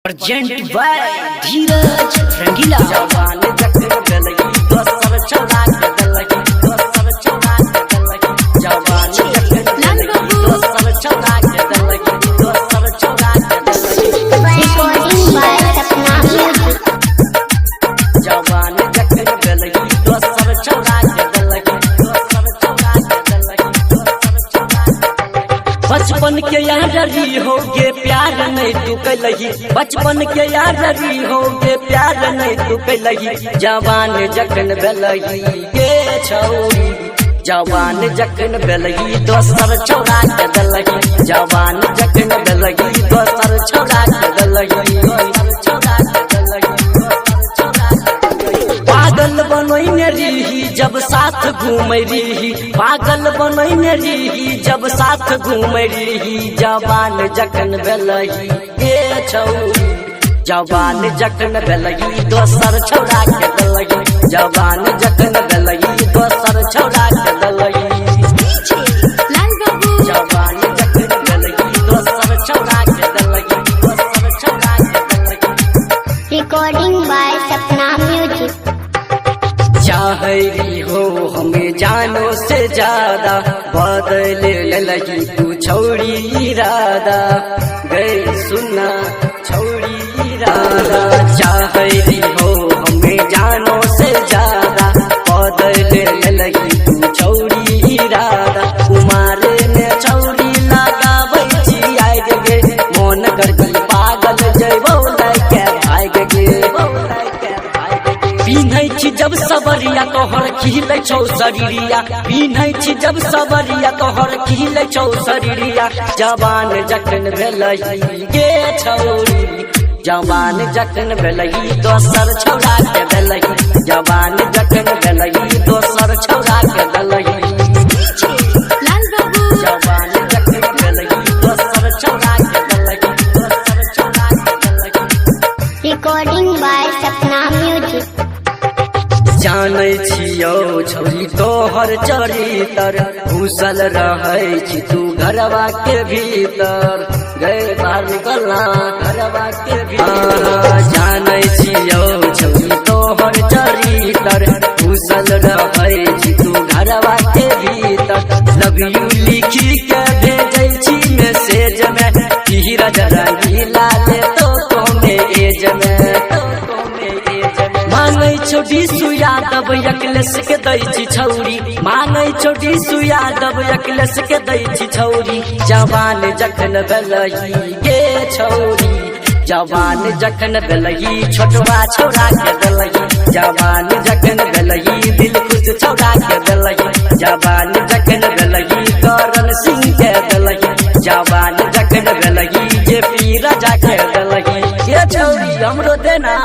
Present by धीरज रंगीला। जवान जखन गलगी दोसर चौड़ा के गलगी दोसर चौड़ा के गलगी जवान जखन गलगी दोसर चौड़ा के गलगी दोसर चौड़ा के गलगी जवान जखन गलगी दोसर चौड़ा के गलगी दोसर चौड़ा के गलगी दोसर चौड़ा के बचपन के यारी होगे प्यार नहीं तू कैलही बचपन के यारी होगे प्यार नहीं तू कैलही जवान जखन भेलही गे छौरी जवान जखन भेलही दोसर छौड़ा के देलही जवान जखन भेलही दोसर छौड़ा के देलही छौड़ा के देलही पागल बनैने रही जब साथ घूमै रही पागल बनैने रही जब साथ घूमै रही जवान जखन भेलही गे छौरी जवान जखन भेलही दोसर छौड़ा के देलही जवान जखन भेलही दोसर छौड़ा के देलही जवान जखन भेलही दोसर छौड़ा के देलही दोसर छौड़ा के देलही। Recording by Sapna music. चाहरी हो हमें जानो से ज्यादा बदल लगी तू छौड़ी इरादा गए सुना छौड़ी इरादा चाहरी हो हमें जानो से ज्यादा बदल लगी तू छौड़ी इरादा कुमारे ने छौड़ी लगाबै छी आइ गे मोन करती पागल जैबौ लैके भाग गे पिन्है छी जब सबरिया तोहर खिलै छौ शरीरिया पिन्है छी जब सबरिया तोहर खिलै छौ शरीरिया जवान जखन भेलही गे छौरी जवान जखन भेलही दोसर छौड़ा के देलही जवान जखन भेलही दोसर छौड़ा के देलही जवान जखन भेलही दोसर छौड़ा के देलही दोसर छौड़ा के देलही। Recording by Sapna music. जानै छियौ छौरी तोहर चरितर घुसल रहै छी तू घरवा के भीतर गए बाहर निकलना घरवा के भीतर जानै छियौ छौरी तोहर चरितर घुसल रहै छी तू घरवा के भीतर लव यू लिखी के भेजै छी मैसेज में धीरज रंगीला ले तो में एज में मांगै छोटी सुयादब अखिलेश के दै छी छौरी मांगै छोटी सुयादब अखिलेश के दै छी छौरी जवान जखन भेलही गे छौरी जवान जखन भेलही छोटवा छौड़ा के देलही जवान जखन भेलही दिल खुश छौड़ा के देलही जवान जखन भेलही करण सिंह के देलही जवान जखन भेलही जे पी राजा के देलही ये छौरी हमरो देना।